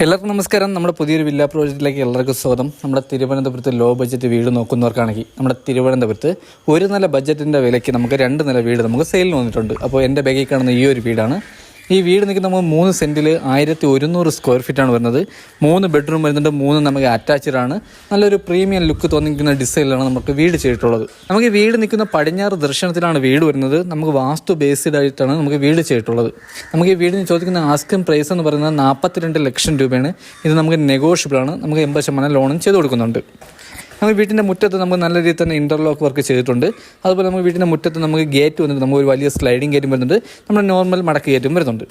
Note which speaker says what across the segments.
Speaker 1: എല്ലാവർക്കും നമസ്കാരം. നമ്മുടെ പുതിയൊരു വില്ല പ്രോജക്റ്റിലേക്ക് എല്ലാവർക്കും സ്വാഗതം. നമ്മുടെ തിരുവനന്തപുരത്ത് ലോ ബഡ്ജറ്റ് വീട് നോക്കുന്നവർക്കാണെങ്കിൽ നമ്മുടെ തിരുവനന്തപുരത്ത് ഒരു നില ബഡ്ജറ്റിൻ്റെ വിലയ്ക്ക് നമുക്ക് 2 നില വീട് നമുക്ക് സെയിലിന് വന്നിട്ടുണ്ട്. അപ്പോൾ എൻ്റെ ബാഗിൽ കാണുന്ന ഈ ഒരു വീടാണ്. ഈ വീട് നിൽക്കുന്ന നമുക്ക് 3 സെൻറ്റിൽ 1100 സ്ക്വയർ ഫീറ്റാണ് വരുന്നത്. 3 ബെഡ്റൂം വരുന്നുണ്ട്, 3 നമുക്ക് അറ്റാച്ച്ഡ് ആണ്. നല്ലൊരു പ്രീമിയം ലുക്ക് തോന്നിക്കുന്ന ഡിസൈനിലാണ് നമുക്ക് വീട് ചെയ്തിട്ടുള്ളത്. നമുക്ക് ഈ വീട് നിൽക്കുന്ന പടിഞ്ഞാറ് ദർശനത്തിലാണ് വീട് വരുന്നത്. നമുക്ക് വാസ്തു ബേസ്ഡ് ആയിട്ടാണ് നമുക്ക് വീട് ചെയ്തിട്ടുള്ളത്. നമുക്ക് ഈ വീടിന് ചോദിക്കുന്ന ആസ്കിംഗ് പ്രൈസ് എന്ന് പറയുന്നത് 42 ലക്ഷം രൂപയാണ്. ഇത് നമുക്ക് നെഗോഷ്യബിൾ ആണ്. നമുക്ക് 80% ലോണും ചെയ്ത് കൊടുക്കുന്നുണ്ട്. നമുക്ക് വീട്ടിൻ്റെ മുറ്റത്ത് നമുക്ക് നല്ല രീതിയിൽ തന്നെ ഇൻ്റർലോക്ക് വർക്ക് ചെയ്തിട്ടുണ്ട്. അതുപോലെ നമുക്ക് വീട്ടിൻ്റെ മുറ്റത്ത് നമുക്ക് ഗേറ്റ് വന്നിട്ട് നമുക്ക് ഒരു വലിയ സ്ലൈഡിങ് ഗേറ്റും വരുന്നുണ്ട്. നമ്മുടെ നോർമൽ മടക്ക് ഗേറ്റും വരുന്നുണ്ട്.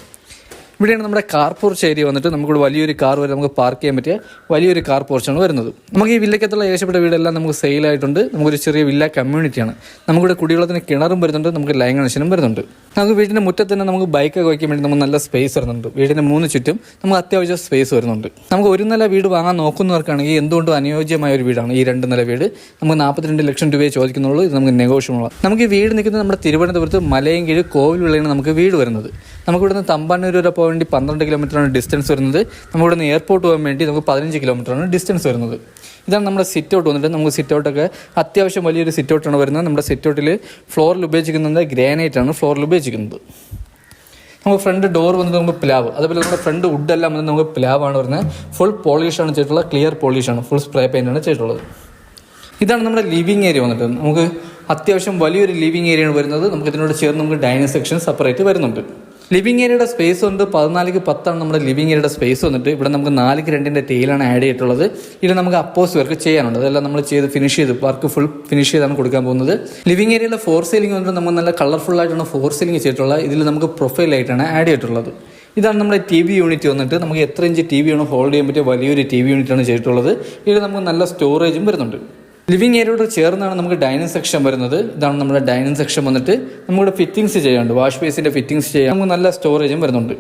Speaker 1: ഇവിടെയാണ് നമ്മുടെ കാർ പോർച്ച് ഏരിയ വന്നിട്ട് നമുക്കിവിടെ വലിയൊരു കാർ വരെ നമുക്ക് പാർക്ക് ചെയ്യാൻ പറ്റിയ വലിയൊരു കാർ പോർച്ചാണ് വരുന്നത്. നമുക്ക് ഈ വില്ലക്കത്തുള്ള ഏകദേശപ്പെട്ട വീടെല്ലാം നമുക്ക് സെയിലായിട്ടുണ്ട്. നമുക്കൊരു ചെറിയ വില്ല കമ്മ്യൂണിറ്റിയാണ്. നമുക്കിവിടെ കുടിവെള്ളത്തിന് കിണറും വരുന്നുണ്ട്, നമുക്ക് ലൈൻ കണക്ഷനും വരുന്നുണ്ട്. നമുക്ക് വീടിൻ്റെ മുറ്റത്ത് തന്നെ നമുക്ക് ബൈക്കൊക്കെ വയ്ക്കാൻ വേണ്ടി നമുക്ക് നല്ല സ്പേസ് വരുന്നുണ്ട്. വീടിൻ്റെ 3 ചുറ്റും നമുക്ക് അത്യാവശ്യം സ്പേസ് വരുന്നുണ്ട്. നമുക്ക് ഒരു നില വീട് വാങ്ങാൻ നോക്കുന്നവർക്കാണെങ്കിൽ എന്തുകൊണ്ടും അനുയോജ്യമായ ഒരു വീടാണ് ഈ 2 നില വീട്. നമുക്ക് 42 ലക്ഷം രൂപയെ ചോദിക്കുന്നുള്ളൂ. ഇത് നമുക്ക് നെഗോഷ്യബിളാണ്. നമുക്ക് ഈ വീട് നിൽക്കുന്നത് നമ്മുടെ തിരുവനന്തപുരത്ത് മലയൻകീഴ് കോവിലുള്ളിലാണ് നമുക്ക് വീട് വരുന്നത്. നമുക്കിവിടുന്ന് തമ്പാനൂർ വരെ പോകാൻ വേണ്ടി 12 കിലോമീറ്ററാണ് ഡിസ്റ്റൻസ് വരുന്നത്. നമുക്കിവിടുന്ന് എയർപോർട്ട് പോകാൻ വേണ്ടി നമുക്ക് 15 കിലോമീറ്ററാണ് ഡിസ്റ്റൻസ് വരുന്നത്. ഇതാണ് നമ്മുടെ സിറ്റ് ഔട്ട് വന്നിട്ട്. നമുക്ക് സിറ്റ് ഔട്ടൊക്കെ അത്യാവശ്യം വലിയൊരു സിറ്റ് ഔട്ടാണ് വരുന്നത്. നമ്മുടെ സിറ്റ് ഔട്ടിൽ ഫ്ലോറിൽ ഉപയോഗിക്കുന്നത് ഗ്രാനൈറ്റ് ആണ് ഫ്ലോറിൽ ഉപയോഗിക്കുന്നത്. നമുക്ക് ഫ്രണ്ട് ഡോർ വന്നിട്ട് നമുക്ക് പ്ലാവ്, അതുപോലെ നമ്മുടെ ഫ്രണ്ട് വുഡെല്ലാം വന്നിട്ട് നമുക്ക് പ്ലാവാണ് വരുന്നത്. ഫുൾ പോളിഷാണ് ചെയ്തിട്ടുള്ളത്, ക്ലിയർ പോളിഷാണ്, ഫുൾ സ്പ്രേ പെയിൻ്റാണ് ചെയ്തിട്ടുള്ളത്. ഇതാണ് നമ്മുടെ ലിവിങ് ഏരിയ വന്നിട്ട്. നമുക്ക് അത്യാവശ്യം വലിയൊരു ലിവിങ് ഏരിയയാണ് വരുന്നത്. നമുക്ക് ഇതിനോട് ചേർന്ന് നമുക്ക് ഡൈനിങ് സെക്ഷൻ സെപ്പറേറ്റ് വരുന്നുണ്ട്. ലിവിങ് ഏരിയയുടെ സ്പേസ് കൊണ്ട് 14x10 നമ്മുടെ ലിവിങ് ഏരിയയുടെ സ്പേസ് വന്നിട്ട്. ഇവിടെ നമുക്ക് 4x2 ടൈലാണ് ആഡ് ചെയ്തിട്ടുള്ളത്. ഇതിൽ നമുക്ക് അപ്പോസ് വർക്ക് ചെയ്യാനുണ്ട്. അതെല്ലാം നമ്മൾ ഫിനിഷ് ചെയ്ത് വർക്ക് ഫുൾ ഫിനിഷ് ചെയ്താണ് കൊടുക്കാൻ പോകുന്നത്. ലിവിങ് ഏരിയയിലെ 4 സീലിംഗ് വന്നിട്ട് നമുക്ക് നല്ല കളർഫുൾ ആയിട്ടാണ് 4 സീലിംഗ് ചെയ്തിട്ടുള്ളത്. ഇതിൽ നമുക്ക് പ്രൊഫൈലായിട്ടാണ് ആഡ് ചെയ്തിട്ടുള്ളത്. ഇതാണ് നമ്മുടെ TV യൂണിറ്റ് വന്നിട്ട്. നമുക്ക് എത്ര ഇഞ്ച് TV ആണ് ഹോൾഡ് ചെയ്യാൻ പറ്റിയ വലിയൊരു TV യൂണിറ്റാണ് ചെയ്തിട്ടുള്ളത്. ഇതിൽ നമുക്ക് നല്ല സ്റ്റോറേജും വരുന്നുണ്ട്. ലിവിങ് ഏരിയയോട് ചേർന്നാണ് നമുക്ക് ഡൈനിങ് സെക്ഷൻ വരുന്നത്. ഇതാണ് നമ്മുടെ ഡൈനിങ് സെക്ഷൻ വന്നിട്ട്. നമ്മുടെ ഫിറ്റിംഗ്സ് ചെയ്യാനുണ്ട്, വാഷ് ബേസിൻ്റെ ഫിറ്റിംഗ്സ് ചെയ്യാൻ നമുക്ക് നല്ല സ്റ്റോറേജും വരുന്നുണ്ട്.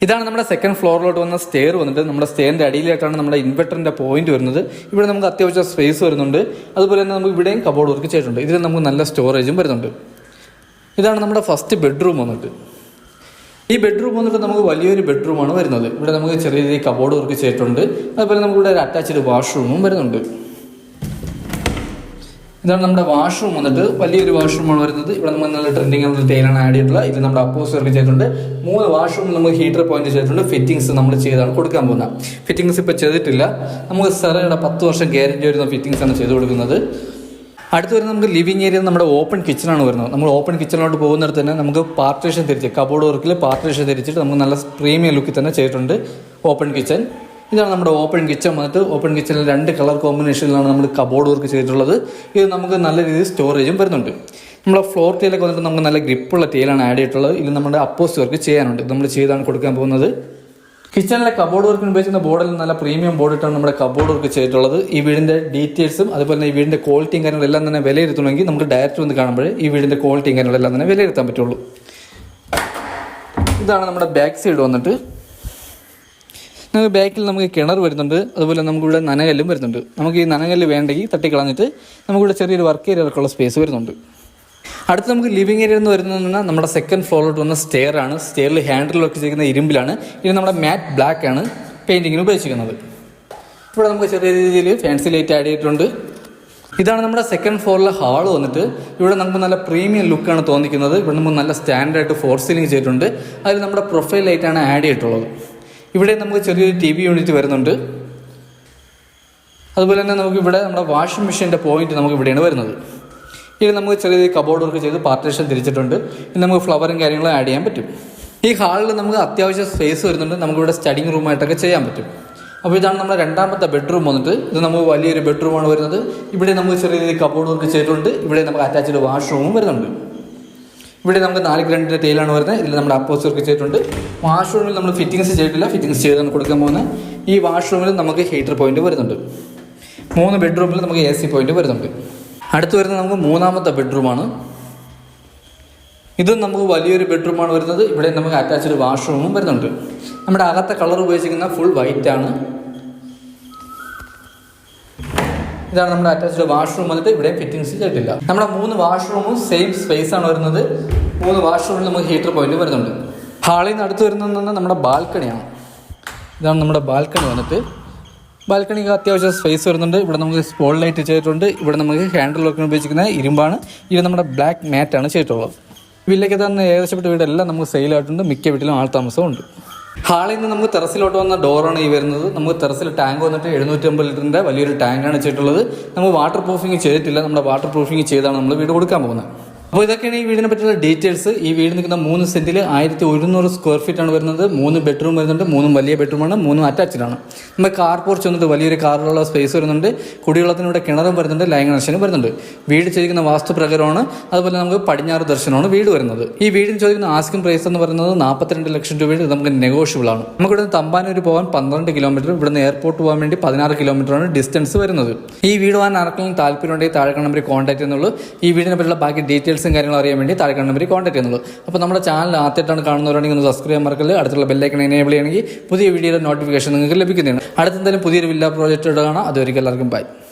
Speaker 1: ഇതാണ് നമ്മുടെ സെക്കൻഡ് ഫ്ലോറിലോട്ട് വന്ന സ്റ്റെയർ വന്നിട്ട്. നമ്മുടെ സ്റ്റെയറിൻ്റെ അടിയിലായിട്ടാണ് നമ്മുടെ ഇൻവെർട്ടറിൻ്റെ പോയിന്റ് വരുന്നത്. ഇവിടെ നമുക്ക് അത്യാവശ്യം സ്പേസ് വരുന്നുണ്ട്. അതുപോലെ തന്നെ നമുക്ക് ഇവിടെയും കബോർഡ് വർക്ക് ചെയ്തിട്ടുണ്ട്. ഇതിൽ നമുക്ക് നല്ല സ്റ്റോറേജും വരുന്നുണ്ട്. ഇതാണ് നമ്മുടെ ഫസ്റ്റ് ബെഡ്റൂം വന്നിട്ട്. ഈ ബെഡ്റൂം വന്നിട്ട് നമുക്ക് വലിയൊരു ബെഡ്റൂമാണ് വരുന്നത്. ഇവിടെ നമുക്ക് ചെറിയ രീതിയിൽ കബോർഡ് വർക്ക് ചെയ്തിട്ടുണ്ട്. അതുപോലെ നമുക്കിവിടെ ഒരു അറ്റാച്ച്ഡ് വാഷ്റൂമും വരുന്നുണ്ട്. ഇതാണ് നമ്മുടെ വാഷ്റൂം വന്നിട്ട്. വലിയൊരു വാഷ്റൂമാണ് വരുന്നത്. ഇവിടെ നമുക്ക് നല്ല ട്രെൻഡിങ് ടൈലാണ് ആഡ് ചെയ്തിട്ടുള്ളത്. ഇത് നമ്മുടെ അപ്പോസ് വർക്ക് ചെയ്തിട്ടുണ്ട്. 3 വാഷ്റൂമിൽ നമുക്ക് ഹീറ്റർ പോയിന്റ് ചെയ്തിട്ടുണ്ട്. ഫിറ്റിംഗ്സ് നമ്മൾ ചെയ്താണ് കൊടുക്കാൻ പോകുന്നത്. ഫിറ്റിംഗ്സ് ഇപ്പോൾ ചെയ്തിട്ടില്ല. നമുക്ക് സെറയുടെ 10 വർഷം ഗ്യാരണ്ടി വരുന്ന ഫിറ്റിംഗ്സ് ആണ് ചെയ്ത് കൊടുക്കുന്നത്. അടുത്ത് വരുന്നത് നമുക്ക് ലിവിങ് ഏരിയ നമ്മുടെ ഓപ്പൺ കിച്ചണാണ് വരുന്നത്. നമ്മൾ ഓപ്പൺ കിച്ചണിലോട്ട് പോകുന്നിടത്ത് തന്നെ നമുക്ക് പാർട്ടീഷൻ തിരിച്ച് കബോർഡ് വർക്കിൽ പാർട്ടീഷൻ തിരിച്ചിട്ട് നമുക്ക് നല്ല പ്രീമിയം ലുക്കിൽ തന്നെ ചെയ്തിട്ടുണ്ട് ഓപ്പൺ കിച്ചൺ. ഇതാണ് നമ്മുടെ ഓപ്പൺ കിച്ചൺ വന്നിട്ട്. ഓപ്പൺ കിച്ചണിൽ 2 കളർ കോമ്പിനേഷനിലാണ് നമ്മൾ കബോർഡ് വർക്ക് ചെയ്തിട്ടുള്ളത്. ഇത് നമുക്ക് നല്ല രീതിയിൽ സ്റ്റോറേജും വരുന്നുണ്ട്. നമ്മുടെ ഫ്ലോർ ടൈലൊക്കെ വന്നിട്ട് നമുക്ക് നല്ല ഗ്രിപ്പുള്ള ടൈലാണ് ആഡ് ചെയ്തിട്ടുള്ളത്. ഇത് നമ്മുടെ അപ്പോസ് വർക്ക് ചെയ്യാനുണ്ട്. നമ്മൾ ചെയ്താണ് കൊടുക്കാൻ പോകുന്നത്. കിച്ചണിലെ കബോർഡ് വർക്കിന് ഉപയോഗിക്കുന്ന ബോർഡിൽ നല്ല പ്രീമിയം ബോർഡിട്ടാണ് നമ്മുടെ കബോർഡ് വർക്ക് ചെയ്തിട്ടുള്ളത്. ഈ വീടിൻ്റെ ഡീറ്റെയിൽസും അതുപോലെ തന്നെ ഈ വീടിൻ്റെ ക്വാളിറ്റിയും കാര്യങ്ങളെല്ലാം തന്നെ വിലയിരുത്തണമെങ്കിൽ നമുക്ക് ഡയറക്റ്റ് വന്ന് കാണുമ്പോൾ ഈ വീടിൻ്റെ ക്വാളിറ്റിയും കാര്യങ്ങളെല്ലാം തന്നെ വിലയിരുത്താൻ പറ്റുള്ളൂ. ഇതാണ് നമ്മുടെ ബാക്ക് സൈഡ് വന്നിട്ട്. നമുക്ക് ബാക്കിൽ നമുക്ക് കിണർ വരുന്നുണ്ട്. അതുപോലെ നമുക്കിവിടെ നനകല്ലും വരുന്നുണ്ട്. നമുക്ക് ഈ നനകല്ല് വേണ്ടെങ്കിൽ തട്ടിക്കളഞ്ഞിട്ട് നമുക്കിവിടെ ചെറിയൊരു വർക്ക് ഏരിയയിലൊക്കെയുള്ള സ്പേസ് വരുന്നുണ്ട്. അടുത്ത് നമുക്ക് ലിവിങ് ഏരിയ എന്ന് വരുന്നത് നമ്മുടെ സെക്കൻഡ് ഫ്ലോറിലോട്ട് വന്ന സ്റ്റെയർ ആണ്. സ്റ്റെയറിൽ ഹാൻഡിലൊക്കെ ചെയ്യുന്ന ഇരുമ്പിലാണ്. ഇത് നമ്മുടെ മാറ്റ് ബ്ലാക്ക് ആണ് പെയിൻറ്റിങ്ങിന് ഉപയോഗിച്ചിരിക്കുന്നത്. ഇവിടെ നമുക്ക് ചെറിയ രീതിയിൽ ഫാൻസി ലൈറ്റ് ആഡ് ചെയ്തിട്ടുണ്ട്. ഇതാണ് നമ്മുടെ സെക്കൻഡ് ഫ്ലോറിലെ ഹാള് വന്നിട്ട്. ഇവിടെ നമുക്ക് നല്ല പ്രീമിയം ലുക്കാണ് തോന്നിക്കുന്നത്. ഇവിടെ നമുക്ക് നല്ല സ്റ്റാൻഡായിട്ട് 4 സീലിംഗ് ചെയ്തിട്ടുണ്ട്. അതിൽ നമ്മുടെ പ്രൊഫൈൽ ലൈറ്റാണ് ആഡ് ചെയ്തിട്ടുള്ളത്. ഇവിടെ നമുക്ക് ചെറിയൊരു TV യൂണിറ്റ് വരുന്നുണ്ട്. അതുപോലെ തന്നെ നമുക്കിവിടെ നമ്മുടെ വാഷിംഗ് മെഷീൻ്റെ പോയിന്റ് നമുക്ക് ഇവിടെയാണ് വരുന്നത്. ഇത് നമുക്ക് ചെറിയ കബോർഡ് വർക്ക് ചെയ്ത് പാർട്ടീഷൻ തിരിച്ചിട്ടുണ്ട്. ഇത് നമുക്ക് ഫ്ലവറും കാര്യങ്ങളും ആഡ് ചെയ്യാൻ പറ്റും. ഈ ഹാളിൽ നമുക്ക് അത്യാവശ്യം സ്പേസ് വരുന്നുണ്ട്. നമുക്കിവിടെ സ്റ്റഡിങ് റൂമായിട്ടൊക്കെ ചെയ്യാൻ പറ്റും. അപ്പോൾ ഇതാണ് നമ്മുടെ രണ്ടാമത്തെ ബെഡ്റൂം വന്നിട്ട്. ഇത് നമുക്ക് വലിയൊരു ബെഡ്റൂമാണ് വരുന്നത്. ഇവിടെ നമുക്ക് ചെറിയ രീതിയിൽ കബോർഡ് വർക്ക് ചെയ്തിട്ടുണ്ട്. ഇവിടെ നമുക്ക് അറ്റാച്ച്ഡ് വാഷ്റൂമും വരുന്നുണ്ട്. ഇവിടെ നമുക്ക് 4x2 ടൈലാണ് വരുന്നത്. ഇതിൽ നമ്മുടെ അപ്പോസ് വർക്ക് ചെയ്തിട്ടുണ്ട്. വാഷ്റൂമിൽ നമ്മൾ ഫിറ്റിംഗ്സ് ചെയ്തിട്ടില്ല, ഫിറ്റിംഗ്സ് ചെയ്താണ് കൊടുക്കാൻ പോകുന്നത്. ഈ വാഷ്റൂമിൽ നമുക്ക് ഹീറ്റർ പോയിന്റ് വരുന്നുണ്ട്. 3 ബെഡ്റൂമിൽ നമുക്ക് AC പോയിന്റ് വരുന്നുണ്ട്. അടുത്ത് വരുന്നത് നമുക്ക് 3ാമത്തെ ബെഡ്റൂമാണ്. ഇതും നമുക്ക് വലിയൊരു ബെഡ്റൂമാണ് വരുന്നത്. ഇവിടെ നമുക്ക് അറ്റാച്ച്ഡ് വാഷ്റൂമും വരുന്നുണ്ട്. നമ്മുടെ അകത്തെ കളർ ഉപയോഗിച്ചിരിക്കുന്ന ഫുൾ വൈറ്റ് ആണ്. ഇതാണ് നമ്മുടെ അറ്റാച്ച്ഡ് വാഷ്റൂം വന്നിട്ട്. ഇവിടെ ഫിറ്റിംഗ്സ് ചെയ്തിട്ടില്ല. നമ്മുടെ 3 വാഷ്റൂമും സെയിം സ്പേസ് ആണ് വരുന്നത്. 3 വാഷ്റൂമിൽ നമുക്ക് ഹീറ്റർ പോയിന്റ് വരുന്നുണ്ട്. ഹാളിൽ നിന്ന് അടുത്ത് വരുന്നത് നമ്മുടെ ബാൽക്കണിയാണ്. ഇതാണ് നമ്മുടെ ബാൽക്കണി വന്നിട്ട്. ബാൽക്കണിക്ക് അത്യാവശ്യം സ്പേസ് വരുന്നുണ്ട്. ഇവിടെ നമുക്ക് സ്പോൾ ലൈറ്റ് ചെയ്തിട്ടുണ്ട്. ഇവിടെ നമുക്ക് ഹാൻഡിൽ ലോക്കിന് ഉപയോഗിക്കുന്ന ഇരുമ്പാണ്. ഇത് നമ്മുടെ ബ്ലാക്ക് മാറ്റാണ് ചെയ്തിട്ടുള്ളത്. വില്ലയ്ക്ക് തന്നെ ഏകദേശപ്പെട്ട വീടെല്ലാം നമുക്ക് സെയിലായിട്ടുണ്ട്. മിക്ക വീട്ടിലും ആൾ താമസവും ഉണ്ട്. ഹാളിൽ നിന്ന് നമുക്ക് ടെറസിലോട്ട് വന്ന ഡോറാണ് ഈ വരുന്നത്. നമുക്ക് ടെറസിൽ ടാങ്ക് വന്നിട്ട് 750 ലിറ്ററിൻ്റെ വലിയൊരു ടാങ്കാണ് ചെയ്തിട്ടുള്ളത്. നമ്മൾ വാട്ടർ പ്രൂഫിങ് ചെയ്തിട്ടില്ല. നമ്മുടെ വാട്ടർ പ്രൂഫിങ് ചെയ്താണ് നമ്മൾ വീട് കൊടുക്കാൻ പോകുന്നത്. അപ്പോൾ ഇതൊക്കെയാണ് ഈ വീടിനെ പറ്റിയുള്ള ഡീറ്റെയിൽസ്. ഈ വീട് നിൽക്കുന്ന 3 സെൻറ്റിൽ 1100 സ്ക്വയർ ഫീറ്റ് ആണ് വരുന്നത്. 3 ബെഡ്റൂം വരുന്നുണ്ട്. 3 വലിയ ബെഡ്റൂമാണ്, 3 അറ്റാച്ച്ഡാണ്. നമ്മൾ കാർ പോർച്ച് വന്നിട്ട് വലിയൊരു കാറിലുള്ള സ്പേസ് വരുന്നുണ്ട്. കുടിവെള്ളത്തിന് ഇവിടെ കിണറും വരുന്നുണ്ട്, ലൈൻ കണക്ഷനും വരുന്നുണ്ട്. വീട് ചോദിക്കുന്ന വാസ്തുപ്രകാരമാണ്. അതുപോലെ നമുക്ക് പടിഞ്ഞാറ് ദർശനമാണ് വീട് വരുന്നത്. ഈ വീടിന് ചോദിക്കുന്ന ആസ്കിംഗ് പ്രൈസ് എന്ന് പറയുന്നത് 42 ലക്ഷം രൂപ. നമുക്ക് നെഗോഷ്യബിൾ ആണ്. നമുക്ക് ഇവിടെ തമ്പാനൂർ പോകാൻ 12 കിലോമീറ്റർ, ഇവിടുന്ന് എയർപോർട്ട് പോകാൻ വേണ്ടി 16 കിലോമീറ്ററാണ് ഡിസ്റ്റൻസ് വരുന്നത്. ഈ വീട് പോകാൻ ആർക്കെങ്കിലും താല്പര്യമുണ്ടെങ്കിൽ താഴെ നമ്പറിൽ കോൺടാക്ട് ചെയ്യുന്നുള്ളൂ. ഈ വീടിനെ പറ്റിയുള്ള ബാക്കി ഡീറ്റെയിൽസും കാര്യങ്ങളും അറിയാൻ വേണ്ടി താഴെ നമ്പറിൽ കോൺടാക്ട് ചെയ്യുന്നുള്ളൂ. അപ്പോൾ നമ്മുടെ ചാനൽ ആദ്യമായിട്ടാണ് കാണുന്നവരാണെങ്കിൽ ഒന്ന് സബ്സ്ക്രൈബ് ചെയ്യാൻ മറക്കല്ലേ. അടുത്തുള്ള ബെല്ലൈക്കൺ എനേബിൾ ചെയ്യണമെങ്കിൽ പുതിയ വീഡിയോയുടെ നോട്ടിഫിക്കേഷൻ നിങ്ങൾക്ക് ലഭിക്കുന്നതാണ്. അടുത്തെന്തായാലും പുതിയൊരു വില്ല പ്രോജക്റ്റ് കാണാം. അതുവരെയും എല്ലാവർക്കും ബൈ.